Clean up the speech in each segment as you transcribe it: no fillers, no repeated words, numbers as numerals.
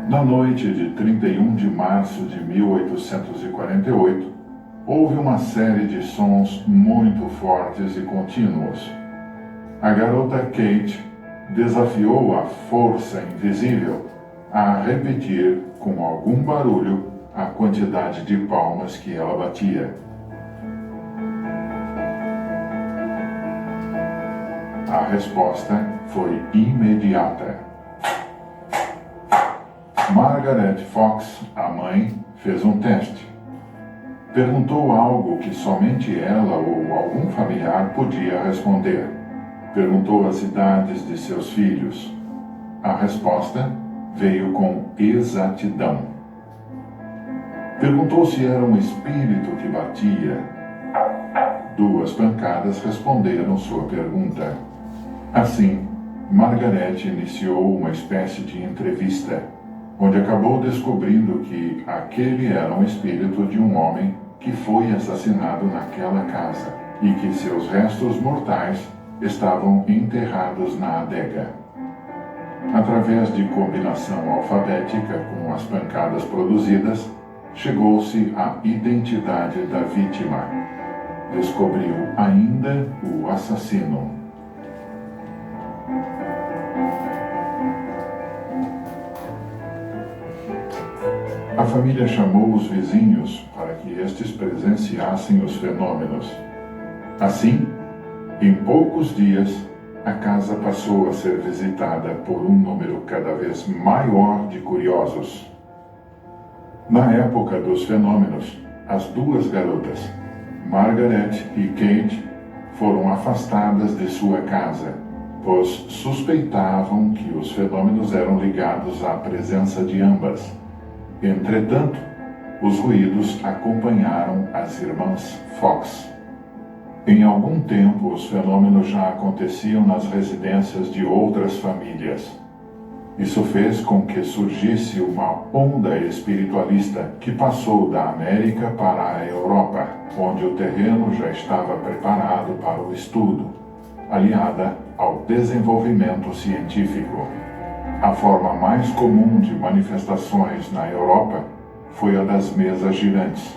Na noite de 31 de março de 1848, houve uma série de sons muito fortes e contínuos. A garota Kate desafiou a força invisível a repetir com algum barulho a quantidade de palmas que ela batia. A resposta foi imediata. Margaret Fox, a mãe, fez um teste. Perguntou algo que somente ela ou algum familiar podia responder. Perguntou as idades de seus filhos. A resposta veio com exatidão. Perguntou se era um espírito que batia. 2 pancadas responderam sua pergunta. Assim, Margaret iniciou uma espécie de entrevista, onde acabou descobrindo que aquele era um espírito de um homem que foi assassinado naquela casa e que seus restos mortais estavam enterrados na adega. Através de combinação alfabética com as pancadas produzidas, chegou-se à identidade da vítima. Descobriu ainda o assassino. A família chamou os vizinhos para que estes presenciassem os fenômenos. Assim, em poucos dias, a casa passou a ser visitada por um número cada vez maior de curiosos. Na época dos fenômenos, as 2 garotas, Margaret e Kate, foram afastadas de sua casa, pois suspeitavam que os fenômenos eram ligados à presença de ambas. Entretanto, os ruídos acompanharam as irmãs Fox. Em algum tempo, os fenômenos já aconteciam nas residências de outras famílias. Isso fez com que surgisse uma onda espiritualista que passou da América para a Europa, onde o terreno já estava preparado para o estudo, aliada ao desenvolvimento científico. A forma mais comum de manifestações na Europa foi a das mesas girantes,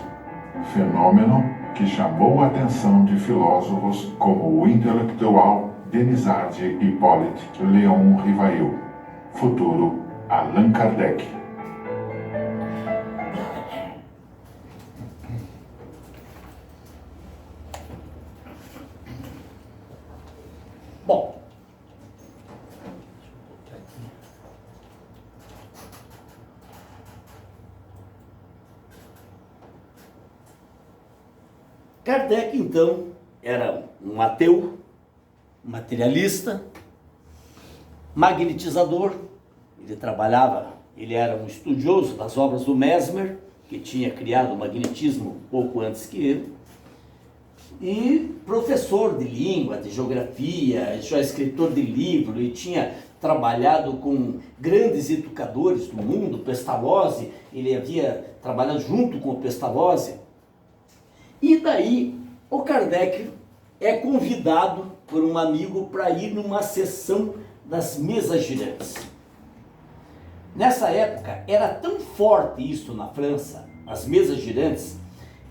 fenômeno que chamou a atenção de filósofos como o intelectual Denisard Hippolyte Léon Rivail, futuro Allan Kardec. Bom, Kardec, então, era um ateu, materialista, magnetizador. Ele era um estudioso das obras do Mesmer, que tinha criado o magnetismo pouco antes que ele, e professor de língua, de geografia, já escritor de livro, e tinha trabalhado com grandes educadores do mundo, Pestalozzi. Ele havia trabalhado junto com o Pestalozzi. E daí o Kardec é convidado por um amigo para ir numa sessão das mesas girantes. Nessa época era tão forte isso na França, as mesas girantes,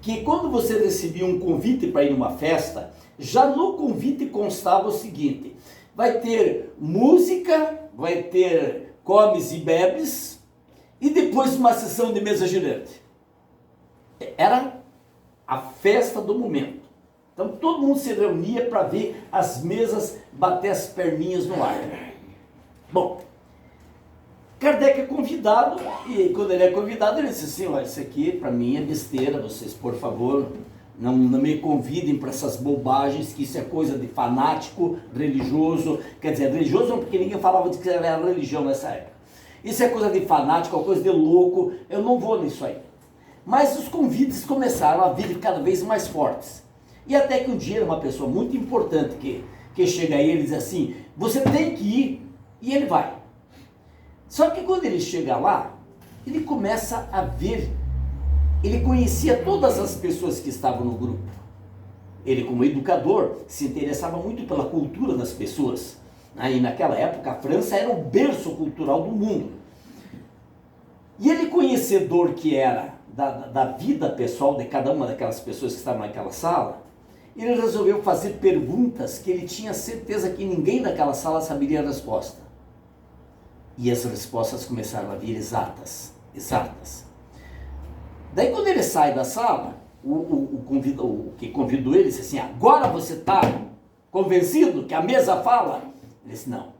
que quando você recebia um convite para ir numa festa, já no convite constava o seguinte: vai ter música, vai ter comes e bebes, e depois uma sessão de mesa girante. Era a festa do momento. Então todo mundo se reunia para ver as mesas bater as perninhas no ar. Bom, Kardec é convidado, e quando ele é convidado, ele disse assim: olha, isso aqui para mim é besteira, vocês, por favor, não me convidem para essas bobagens, que isso é coisa de fanático, religioso. Quer dizer, religioso não, porque ninguém falava de que era religião nessa época. Isso é coisa de fanático, é coisa de louco, eu não vou nisso aí. Mas os convites começaram a vir cada vez mais fortes. E até que um dia uma pessoa muito importante que chega aí, ele diz assim: você tem que ir, e ele vai. Só que quando ele chega lá, ele começa a ver, ele conhecia todas as pessoas que estavam no grupo. Ele, como educador, se interessava muito pela cultura das pessoas. E naquela época a França era o berço cultural do mundo. E ele, conhecedor que era da vida pessoal de cada uma daquelas pessoas que estavam naquela sala, ele resolveu fazer perguntas que ele tinha certeza que ninguém daquela sala saberia a resposta. E as respostas começaram a vir exatas. Daí quando ele sai da sala, o que convidou ele disse assim: agora você está convencido que a mesa fala? Ele disse: não.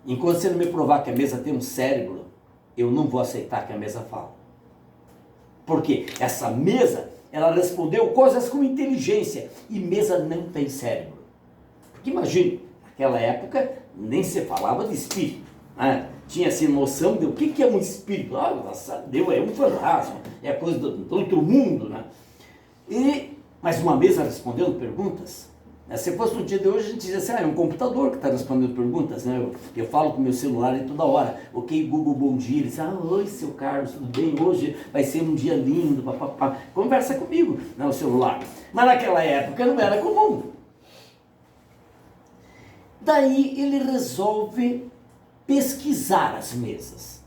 Enquanto você não me provar que a mesa tem um cérebro, eu não vou aceitar que a mesa fala. Porque essa mesa, ela respondeu coisas com inteligência, e mesa não tem cérebro. Porque imagine, naquela época nem se falava de espírito, né? Tinha-se noção de o que é um espírito. Nossa, Deus é um fantasma, é coisa do outro mundo, né? Mas uma mesa respondendo perguntas. Se fosse no dia de hoje, a gente dizia assim: é um computador que está respondendo perguntas, né? Eu falo com o meu celular toda hora. Ok, Google, bom dia. Ele diz: oi, seu Carlos, tudo bem? Hoje vai ser um dia lindo, papapá. Conversa comigo, né, o celular. Mas naquela época não era comum. Daí ele resolve pesquisar as mesas.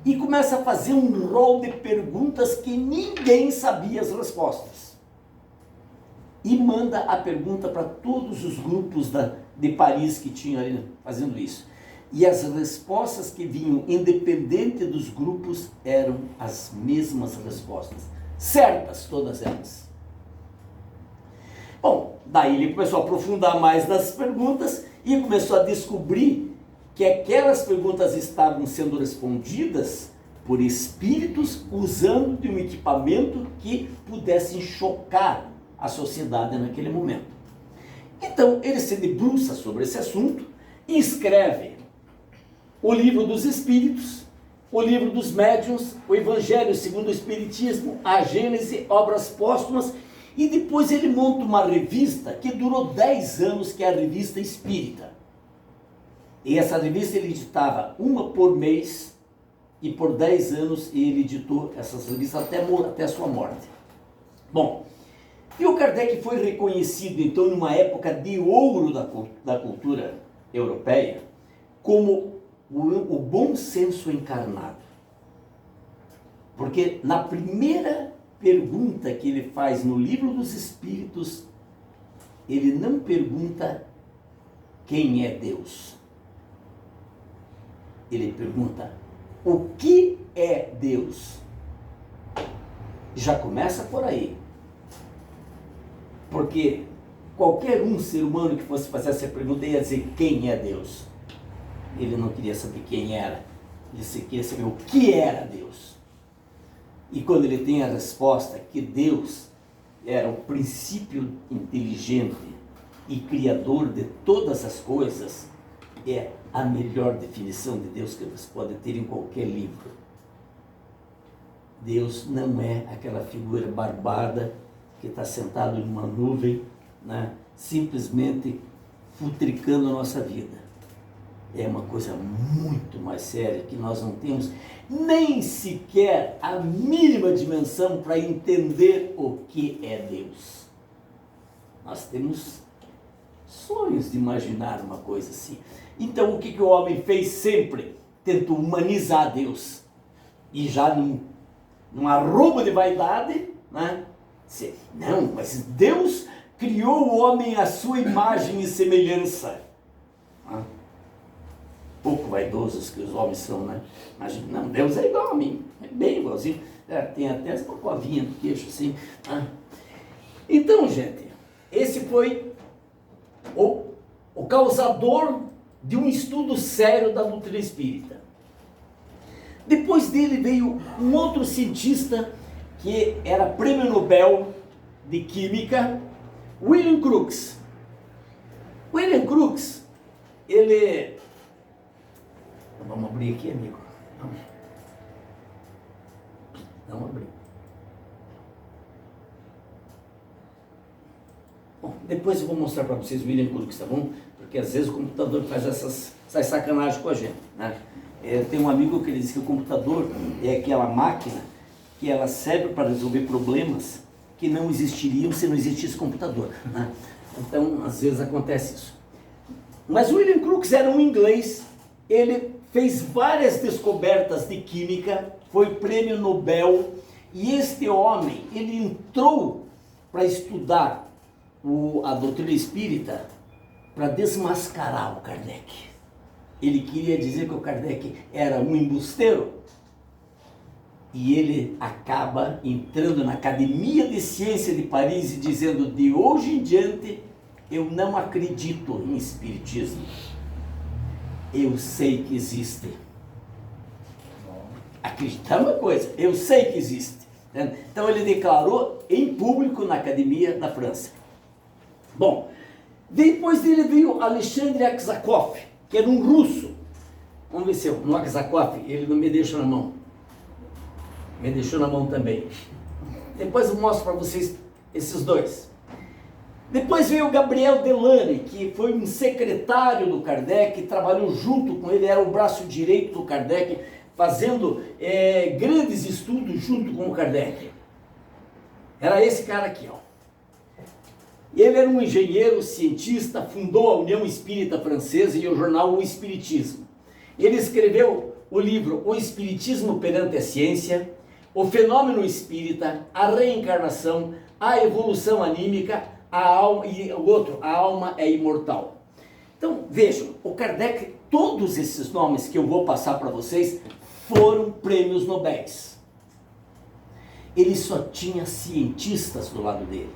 E começa a fazer um rol de perguntas que ninguém sabia as respostas. E manda a pergunta para todos os grupos de Paris que tinham ali fazendo isso. E as respostas que vinham, independente dos grupos, eram as mesmas respostas. Certas, todas elas. Bom, daí ele começou a aprofundar mais nas perguntas e começou a descobrir que aquelas perguntas estavam sendo respondidas por espíritos usando de um equipamento que pudesse chocar a sociedade naquele momento. Então ele se debruça sobre esse assunto e escreve o Livro dos Espíritos, o Livro dos Médiuns, o Evangelho segundo o Espiritismo, a Gênese, obras póstumas, e depois ele monta uma revista que durou 10 anos, que é a Revista Espírita. E essa revista ele editava uma por mês, e por 10 anos ele editou essas revistas até a sua morte. Bom, e o Kardec foi reconhecido, então, numa época de ouro da cultura europeia, como o bom senso encarnado. Porque na primeira pergunta que ele faz no Livro dos Espíritos, ele não pergunta quem é Deus. Ele pergunta: o que é Deus? Já começa por aí. Porque qualquer ser humano que fosse fazer essa pergunta ia dizer quem é Deus. Ele não queria saber quem era, ele queria saber o que era Deus. E quando ele tem a resposta que Deus era o princípio inteligente e criador de todas as coisas, é a melhor definição de Deus que você pode ter em qualquer livro. Deus não é aquela figura barbada que está sentado em uma nuvem, né, simplesmente futricando a nossa vida. É uma coisa muito mais séria que nós não temos nem sequer a mínima dimensão para entender o que é Deus. Nós temos sonhos de imaginar uma coisa assim. Então o que o homem fez sempre? Tentou humanizar Deus. E já num arrobo de vaidade, né? Não, mas Deus criou o homem à sua imagem e semelhança. Pouco vaidosos que os homens são, né? Imagina, não, Deus é igual a mim, é bem igualzinho. Tem até uma covinha no queixo assim. Então, gente, esse foi o causador de um estudo sério da doutrina espírita. Depois dele veio um outro cientista que era prêmio Nobel de Química, William Crookes. William Crookes, ele... Vamos abrir aqui, amigo. Vamos abrir. Bom, depois eu vou mostrar para vocês o William Crookes, tá bom? Porque às vezes o computador faz essas sacanagens com a gente, né? Tem um amigo que ele diz que o computador é aquela máquina que ela serve para resolver problemas que não existiriam se não existisse computador, né? Então, às vezes acontece isso. Mas o William Crookes era um inglês, ele fez várias descobertas de química, foi prêmio Nobel, e este homem, ele entrou para estudar a doutrina espírita para desmascarar o Kardec. Ele queria dizer que o Kardec era um embusteiro, e ele acaba entrando na Academia de Ciência de Paris e dizendo: de hoje em diante eu não acredito em espiritismo, eu sei que existe. Acreditar é uma coisa, eu sei que existe. Então ele declarou em público na Academia da França. Bom, depois dele veio Alexandre Aksakov, que era um russo. Vamos ver se eu, no Aksakov, ele não me deixa na mão. Me deixou na mão também. Depois eu mostro para vocês esses dois. Depois veio o Gabriel Delany, que foi um secretário do Kardec, trabalhou junto com ele, era o braço direito do Kardec, fazendo grandes estudos junto com o Kardec. Era esse cara aqui, ó. Ele era um engenheiro, cientista, fundou a União Espírita Francesa e o jornal O Espiritismo. Ele escreveu o livro O Espiritismo perante a Ciência, O Fenômeno Espírita, A Reencarnação, A Evolução Anímica, a alma, e o outro, A Alma é Imortal. Então, vejam, o Kardec, todos esses nomes que eu vou passar para vocês, foram prêmios Nobéis. Ele só tinha cientistas do lado dele.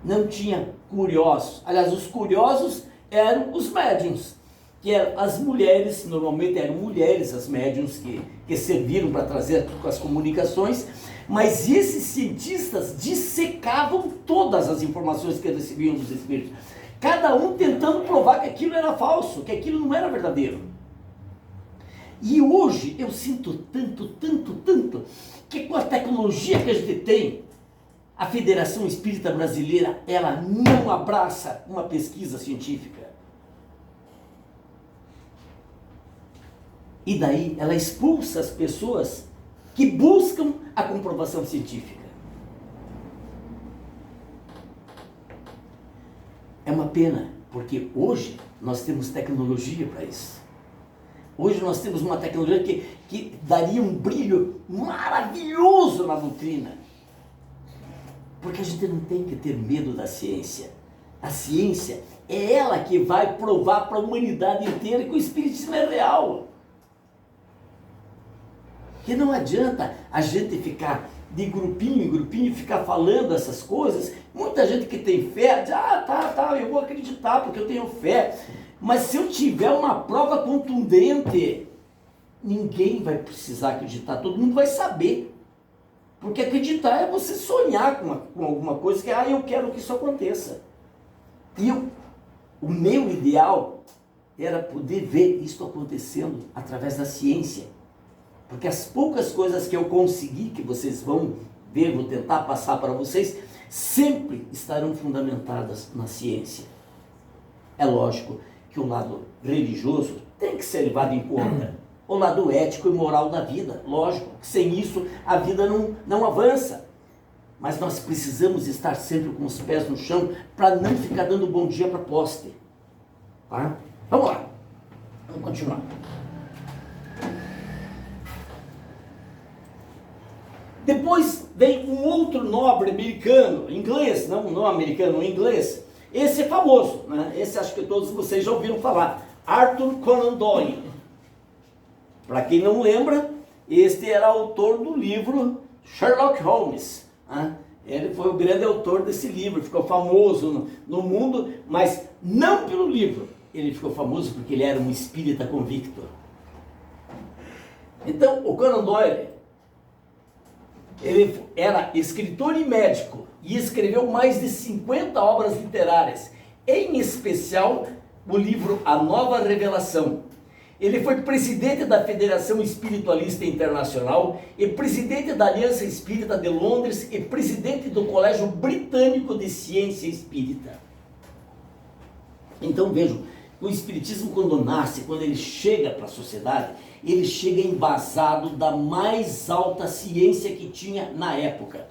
Não tinha curiosos. Aliás, os curiosos eram os médiuns, que eram as mulheres, normalmente eram mulheres as médiuns que serviram para trazer as comunicações, mas esses cientistas dissecavam todas as informações que recebiam dos espíritos, cada um tentando provar que aquilo era falso, que aquilo não era verdadeiro. E hoje eu sinto tanto, que com a tecnologia que a gente tem, a Federação Espírita Brasileira, ela não abraça uma pesquisa científica. E daí ela expulsa as pessoas que buscam a comprovação científica. É uma pena, porque hoje nós temos tecnologia para isso. Hoje nós temos uma tecnologia que daria um brilho maravilhoso na doutrina. Porque a gente não tem que ter medo da ciência. A ciência é ela que vai provar para a humanidade inteira que o espiritismo é real. Que não adianta a gente ficar de grupinho em grupinho, ficar falando essas coisas. Muita gente que tem fé diz: tá, eu vou acreditar porque eu tenho fé. Mas se eu tiver uma prova contundente, ninguém vai precisar acreditar, todo mundo vai saber. Porque acreditar é você sonhar com alguma coisa que, eu quero que isso aconteça. E o meu ideal era poder ver isso acontecendo através da ciência. Porque as poucas coisas que eu consegui, que vocês vão ver, vou tentar passar para vocês, sempre estarão fundamentadas na ciência. É lógico que o lado religioso tem que ser levado em conta. O lado ético e moral da vida, lógico, sem isso a vida não avança. Mas nós precisamos estar sempre com os pés no chão para não ficar dando bom dia para poste. Tá? Vamos lá, vamos continuar. Depois vem um outro nobre americano, inglês, não americano, inglês. Esse é famoso, né? Esse acho que todos vocês já ouviram falar, Arthur Conan Doyle. Para quem não lembra, este era autor do livro Sherlock Holmes. Né? Ele foi o grande autor desse livro, ficou famoso no mundo, mas não pelo livro. Ele ficou famoso porque ele era um espírita convicto. Então, o Conan Doyle, ele era escritor e médico e escreveu mais de 50 obras literárias, em especial o livro A Nova Revelação. Ele foi presidente da Federação Espiritualista Internacional e presidente da Aliança Espírita de Londres e presidente do Colégio Britânico de Ciência Espírita. Então vejam, o Espiritismo quando nasce, quando ele chega para a sociedade, ele chega embasado da mais alta ciência que tinha na época.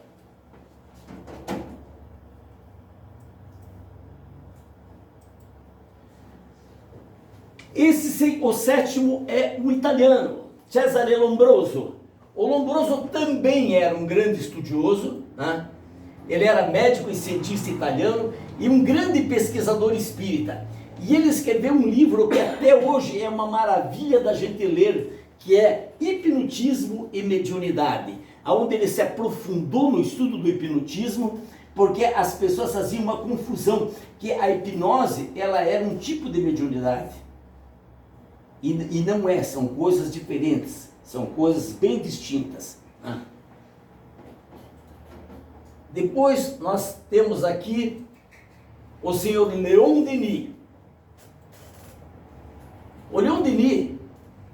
O sétimo é o italiano, Cesare Lombroso. O Lombroso também era um grande estudioso, né? Ele era médico e cientista italiano e um grande pesquisador espírita. E ele escreveu um livro que até hoje é uma maravilha da gente ler, que é Hipnotismo e Mediunidade, onde ele se aprofundou no estudo do hipnotismo, porque as pessoas faziam uma confusão, que a hipnose ela era um tipo de mediunidade. E não é, são coisas diferentes, são coisas bem distintas. Né? Depois nós temos aqui o senhor Leon Denis. O Leon Denis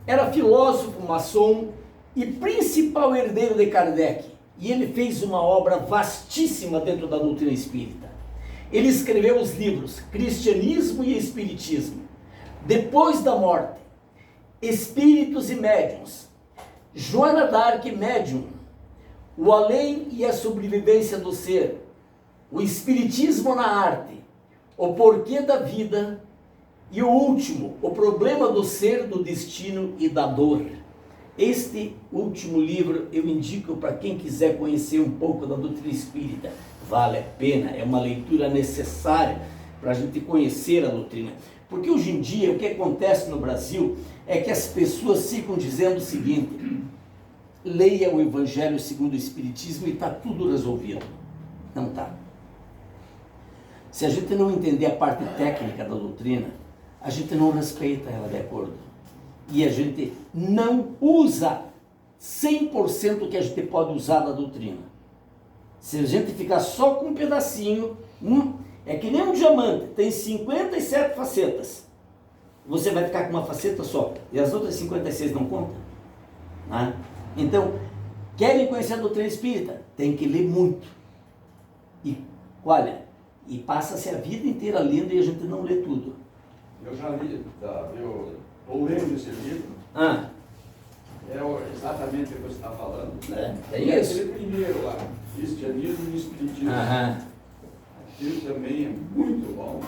era filósofo, maçom e principal herdeiro de Kardec. E ele fez uma obra vastíssima dentro da doutrina espírita. Ele escreveu os livros Cristianismo e Espiritismo, Depois da Morte, Espíritos e Médiuns, Joana d'Arc Médium, O Além e a Sobrevivência do Ser, O Espiritismo na Arte, O Porquê da Vida e o último, O Problema do Ser, do Destino e da Dor. Este último livro eu indico para quem quiser conhecer um pouco da doutrina espírita. Vale a pena, é uma leitura necessária para a gente conhecer a doutrina. Porque hoje em dia o que acontece no Brasil é que as pessoas ficam dizendo o seguinte: leia o Evangelho segundo o Espiritismo e está tudo resolvido. Não está. Se a gente não entender a parte técnica da doutrina, a gente não respeita ela de acordo. E a gente não usa 100% que a gente pode usar da doutrina. Se a gente ficar só com um pedacinho, é que nem um diamante, tem 57 facetas. Você vai ficar com uma faceta só, e as outras 56 não contam. Né? Então, querem conhecer a doutrina espírita? Tem que ler muito. E, olha, e passa-se a vida inteira lendo e a gente não lê tudo. Eu já li, eu estou lendo esse livro. É exatamente o que você está falando. É isso. Aquele primeiro lá, Cristianismo e Espiritismo. Aquilo também é muito bom.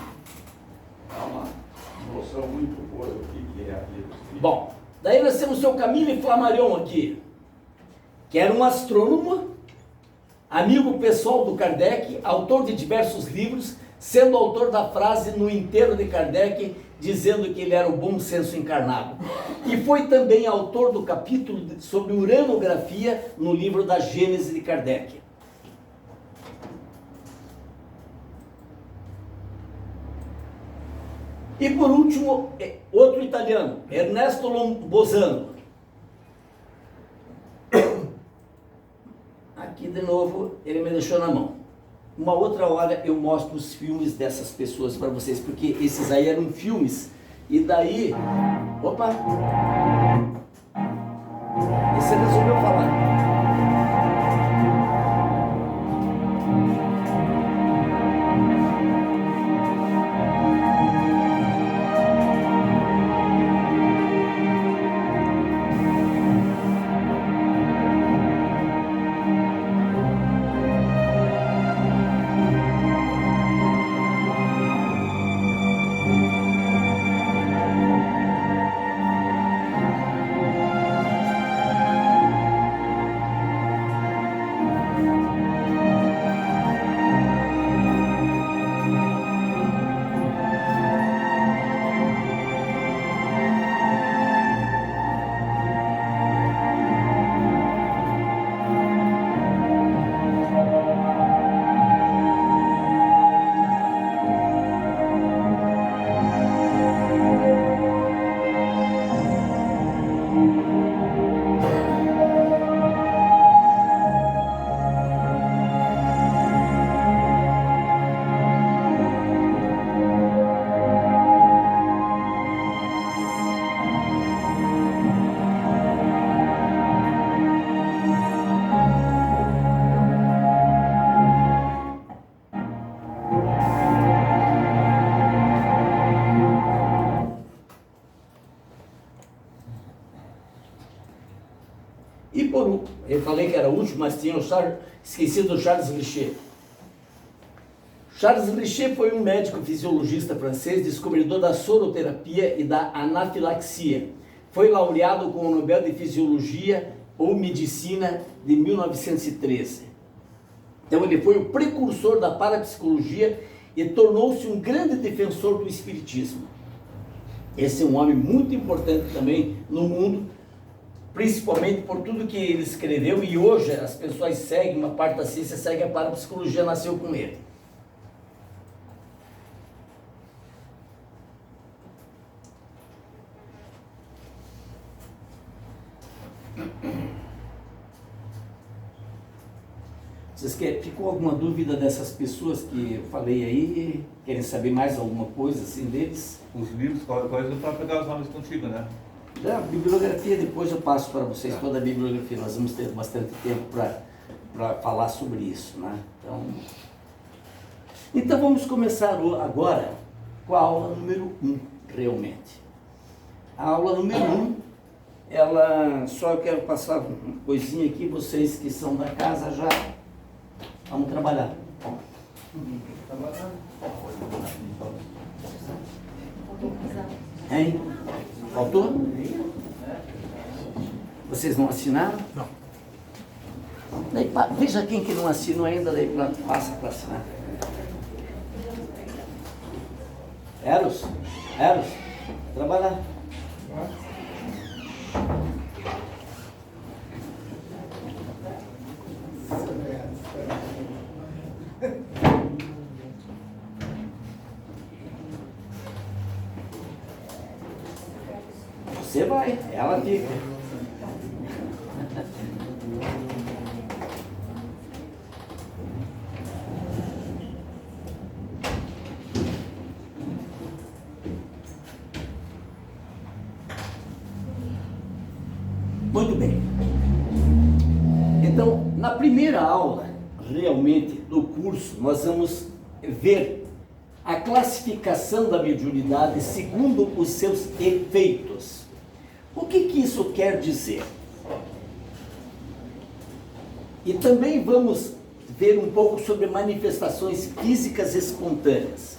Dá uma noção muito boa do que é aquilo. Bom, daí nós temos o seu Camille Flammarion aqui, que era um astrônomo, amigo pessoal do Kardec, autor de diversos livros, sendo autor da frase no enterro de Kardec, dizendo que ele era o bom senso encarnado. E foi também autor do capítulo sobre uranografia no livro da Gênese de Kardec. E por último, outro italiano, Ernesto Lombosano. Aqui de novo, ele me deixou na mão. Uma outra hora eu mostro os filmes dessas pessoas para vocês, porque esses aí eram filmes. E daí, opa, esse resolveu falar. Eu falei que era o último, mas tinha esquecido o Charles Richer. Charles Richet foi um médico fisiologista francês, descobridor da soroterapia e da anafilaxia. Foi laureado com o Nobel de Fisiologia ou Medicina de 1913. Então ele foi o precursor da parapsicologia e tornou-se um grande defensor do espiritismo. Esse é um homem muito importante também no mundo, principalmente por tudo que ele escreveu, e hoje as pessoas seguem, uma parte da ciência segue a parapsicologia, nasceu com ele. Ficou alguma dúvida dessas pessoas que eu falei aí? Querem saber mais alguma coisa assim deles? Os livros, qualquer coisa, para pegar os nomes contigo, né? A bibliografia, depois eu passo para vocês toda a bibliografia. Nós vamos ter bastante tempo para falar sobre isso, né? Então vamos começar agora com a aula número 1, realmente. A aula número 1, só eu quero passar uma coisinha aqui, vocês que são da casa já vamos trabalhar. Hein? Faltou? Vocês não assinaram? Não. Daí, veja quem que não assinou ainda, daí passa para assinar. Eros, trabalhar. Você vai, ela fica. Muito bem. Então, na primeira aula, realmente, do curso, nós vamos ver a classificação da mediunidade segundo os seus efeitos. O que isso quer dizer? E também vamos ver um pouco sobre manifestações físicas espontâneas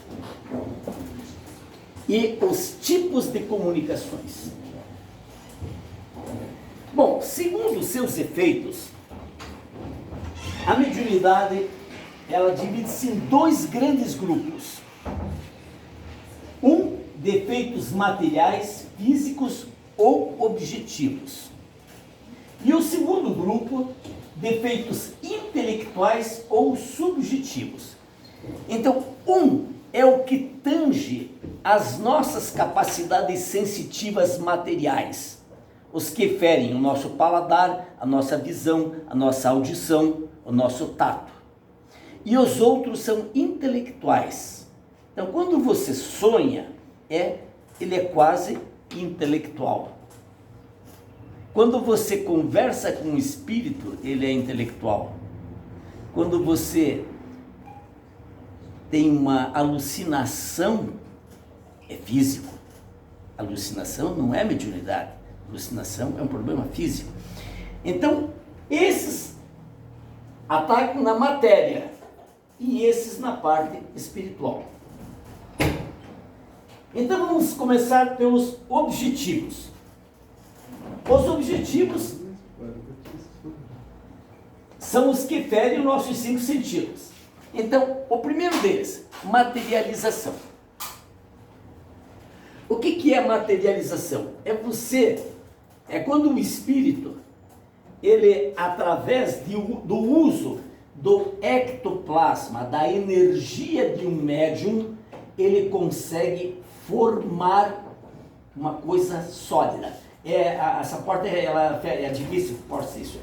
e os tipos de comunicações. Bom, segundo os seus efeitos, a mediunidade, ela divide-se em dois grandes grupos. Um, de efeitos materiais, físicos ou objetivos. E o segundo grupo, de efeitos intelectuais ou subjetivos. Então, um é o que tange as nossas capacidades sensitivas materiais, os que ferem o nosso paladar, a nossa visão, a nossa audição, o nosso tato. E os outros são intelectuais. Então, quando você sonha, ele é quase intelectual. Quando você conversa com o espírito, ele é intelectual. Quando você tem uma alucinação, é físico. Alucinação não é mediunidade. Alucinação é um problema físico. Então, esses atacam na matéria e esses na parte espiritual. Então vamos começar pelos objetivos. Os objetivos são os que ferem os nossos 5 sentidos. Então, o primeiro deles, materialização. O que é materialização? É quando o espírito, ele, através do uso do ectoplasma, da energia de um médium, ele consegue formar uma coisa sólida. Essa porta é difícil, força isso.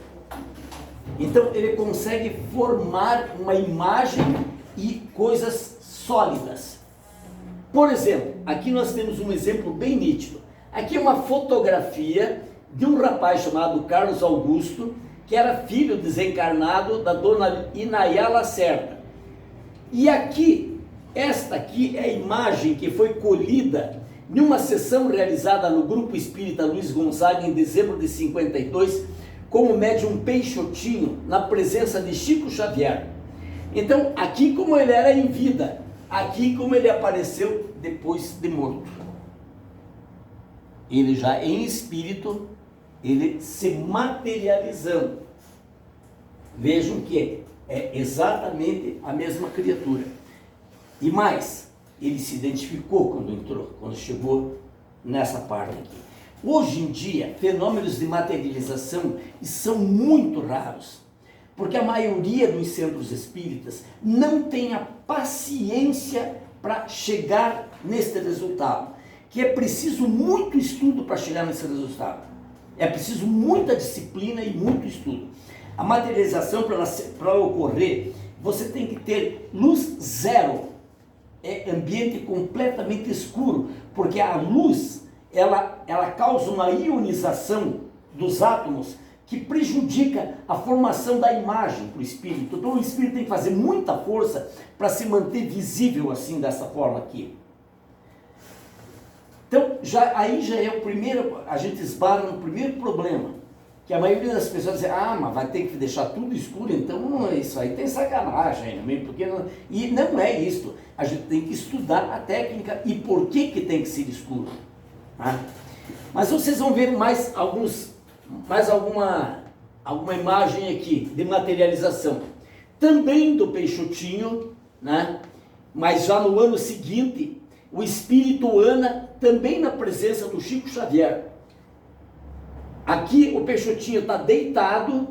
Então ele consegue formar uma imagem e coisas sólidas. Por exemplo, aqui nós temos um exemplo bem nítido. Aqui é uma fotografia de um rapaz chamado Carlos Augusto, que era filho desencarnado da dona Inayá Lacerda. E aqui, esta aqui é a imagem que foi colhida em uma sessão realizada no Grupo Espírita Luiz Gonzaga em dezembro de 52, com o médium Peixotinho, na presença de Chico Xavier. Então, aqui como ele era em vida, aqui como ele apareceu depois de morto. Ele já em espírito, ele se materializando. Vejam que é exatamente a mesma criatura. E mais, ele se identificou quando entrou, quando chegou nessa parte aqui. Hoje em dia, fenômenos de materialização são muito raros, porque a maioria dos centros espíritas não tem a paciência para chegar neste resultado, que é preciso muito estudo para chegar nesse resultado. É preciso muita disciplina e muito estudo. A materialização, para ocorrer, você tem que ter luz zero, é ambiente completamente escuro, porque a luz, ela causa uma ionização dos átomos que prejudica a formação da imagem para o espírito. Então o espírito tem que fazer muita força para se manter visível assim, dessa forma aqui. Então aí já é o primeiro, a gente esbarra no primeiro problema, que a maioria das pessoas diz, mas vai ter que deixar tudo escuro, então isso aí tem sacanagem, porque não... E não é isso, a gente tem que estudar a técnica e por que tem que ser escuro. Tá? Mas vocês vão ver mais alguma imagem aqui de materialização, também do Peixotinho, né? Mas já no ano seguinte, o espírito Ana, também na presença do Chico Xavier. Aqui o Peixotinho está deitado,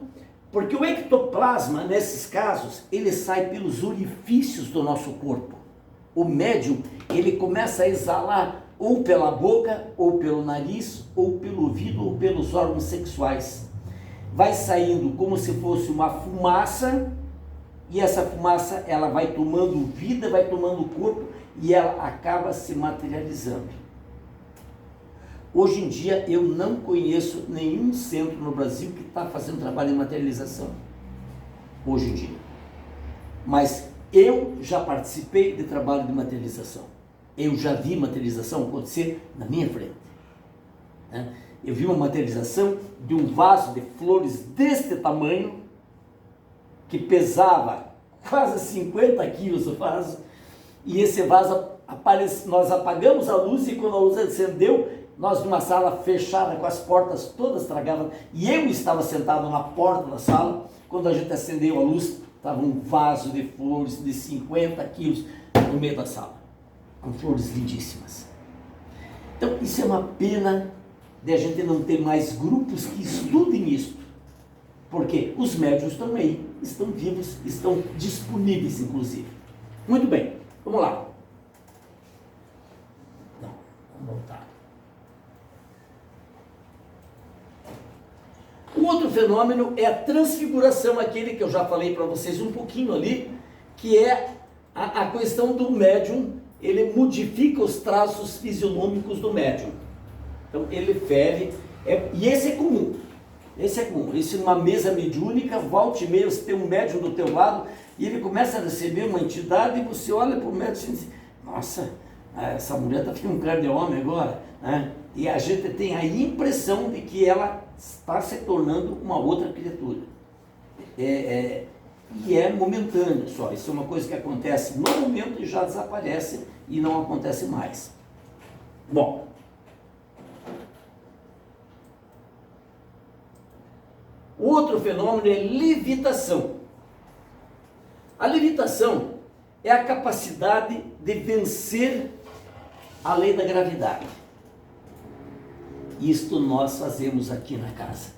porque o ectoplasma, nesses casos, ele sai pelos orifícios do nosso corpo. O médium, ele começa a exalar ou pela boca, ou pelo nariz, ou pelo ouvido, ou pelos órgãos sexuais. Vai saindo como se fosse uma fumaça, e essa fumaça, ela vai tomando vida, vai tomando corpo, e ela acaba se materializando. Hoje em dia, eu não conheço nenhum centro no Brasil que está fazendo trabalho de materialização. Hoje em dia. Mas eu já participei de trabalho de materialização. Eu já vi materialização acontecer na minha frente. Eu vi uma materialização de um vaso de flores deste tamanho, que pesava quase 50 quilos o vaso, e esse vaso aparece, nós apagamos a luz, e quando a luz acendeu, nós numa sala fechada, com as portas todas travadas, e eu estava sentado na porta da sala, quando a gente acendeu a luz, estava um vaso de flores de 50 quilos no meio da sala, com flores lindíssimas. Então isso é uma pena de a gente não ter mais grupos que estudem isso, porque os médiuns estão aí, estão vivos, estão disponíveis inclusive. Muito bem, vamos lá. Não, vamos voltar. Um outro fenômeno é a transfiguração, aquele que eu já falei para vocês um pouquinho ali, que é a questão do médium, ele modifica os traços fisionômicos do médium. Então ele fere, e esse é comum. Esse numa mesa mediúnica, volta e meia, você tem um médium do teu lado, e ele começa a receber uma entidade, e você olha para o médium e diz, nossa, essa mulher está ficando um cara de homem agora, né? E a gente tem a impressão de que ela está se tornando uma outra criatura. E é momentâneo só, isso é uma coisa que acontece no momento e já desaparece e não acontece mais. Bom, o outro fenômeno é levitação. A levitação é a capacidade de vencer a lei da gravidade. Isto nós fazemos aqui na casa.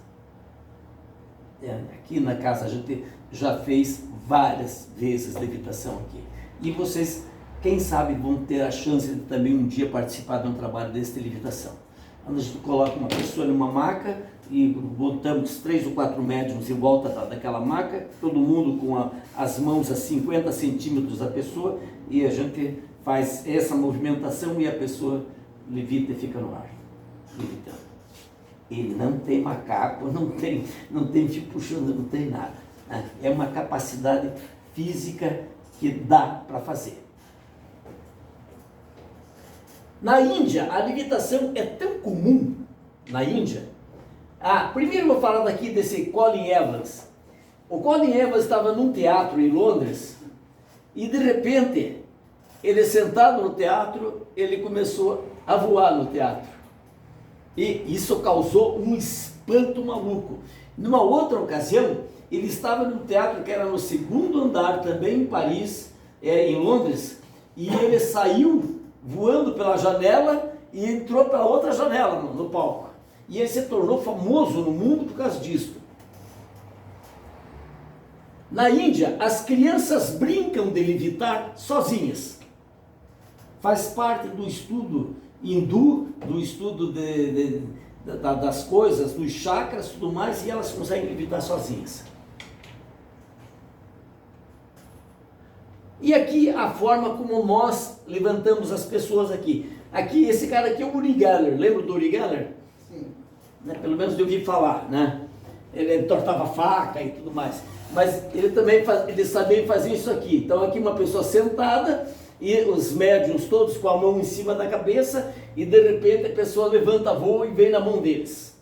Aqui na casa a gente já fez várias vezes levitação aqui. E vocês, quem sabe, vão ter a chance de também um dia participar de um trabalho desse de levitação. A gente coloca uma pessoa numa maca e botamos 3 ou 4 médiums em volta daquela maca, todo mundo com as mãos a 50 centímetros da pessoa, e a gente faz essa movimentação e a pessoa levita e fica no ar. Levitando. Ele não tem macaco, não tem fio puxando, não tem nada. É uma capacidade física que dá para fazer. Na Índia, a levitação é tão comum na Índia. Primeiro eu vou falar daqui desse Colin Evans. O Colin Evans estava num teatro em Londres E de repente, ele sentado no teatro, ele começou a voar no teatro. E isso causou um espanto maluco. Numa outra ocasião, ele estava no teatro que era no segundo andar, também em Paris, em Londres, e ele saiu voando pela janela e entrou pela outra janela no palco. E ele se tornou famoso no mundo por causa disso. Na Índia, as crianças brincam de levitar sozinhas. Faz parte do estudo hindu, do estudo das coisas, dos chakras e tudo mais, e elas conseguem levitar sozinhas. E aqui a forma como nós levantamos as pessoas aqui. Aqui, esse cara aqui é o Uri Geller. Lembra do Uri Geller? Sim. Né? Pelo menos eu ouvi falar, né? Ele tortava faca e tudo mais. Mas ele também fazia isso aqui. Então aqui uma pessoa sentada e os médiuns todos com a mão em cima da cabeça e de repente a pessoa levanta voo e vem na mão deles.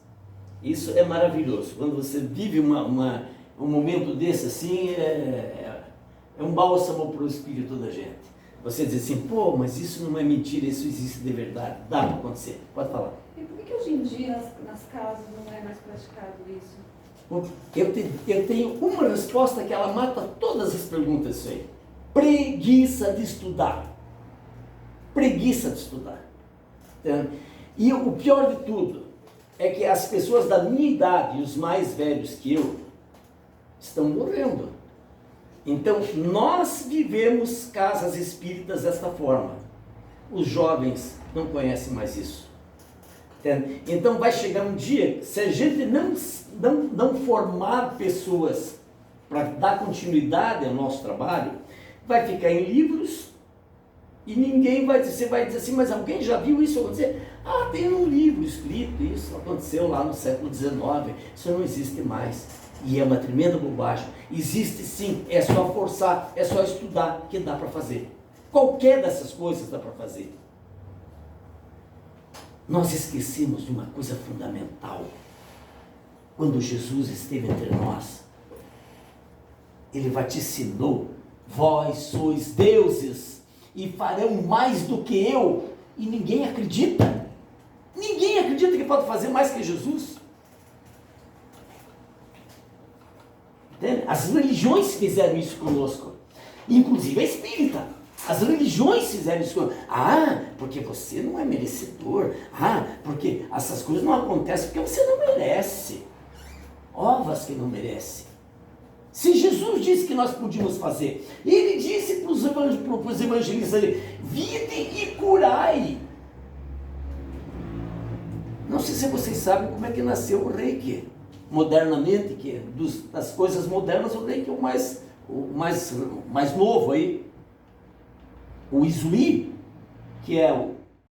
Isso é maravilhoso. Quando você vive um momento desse assim, é um bálsamo para o espírito da gente. Você diz assim, pô, mas isso não é mentira, isso existe de verdade. Dá para acontecer. Pode falar. E por que hoje em dia nas casas não é mais praticado isso? Eu tenho uma resposta que ela mata todas as perguntas isso aí. Preguiça de estudar. Preguiça de estudar. E o pior de tudo é que as pessoas da minha idade e os mais velhos que eu estão morrendo. Então nós vivemos casas espíritas desta forma. Os jovens não conhecem mais isso. Então vai chegar um dia, se a gente não formar pessoas para dar continuidade ao nosso trabalho, vai ficar em livros e ninguém vai dizer, você vai dizer assim, mas alguém já viu isso acontecer? Ah, tem um livro escrito, isso aconteceu lá no século XIX, isso não existe mais. E é uma tremenda bobagem. Existe sim, é só forçar, é só estudar que dá para fazer. Qualquer dessas coisas dá para fazer. Nós esquecemos de uma coisa fundamental. Quando Jesus esteve entre nós, Ele vaticinou: vós sois deuses e farão mais do que eu. E ninguém acredita. Ninguém acredita que pode fazer mais que Jesus. Entende? As religiões fizeram isso conosco, inclusive a espírita. As religiões fizeram isso conosco. Ah, porque você não é merecedor. Ah, porque essas coisas não acontecem porque você não merece. Ovas que não merece. Se Jesus disse que nós podíamos fazer, Ele disse para os evangelistas: vide e curai. Não sei se vocês sabem como é que nasceu o Reiki. Modernamente, que das coisas modernas, o Reiki é o mais novo aí. O Izui, que é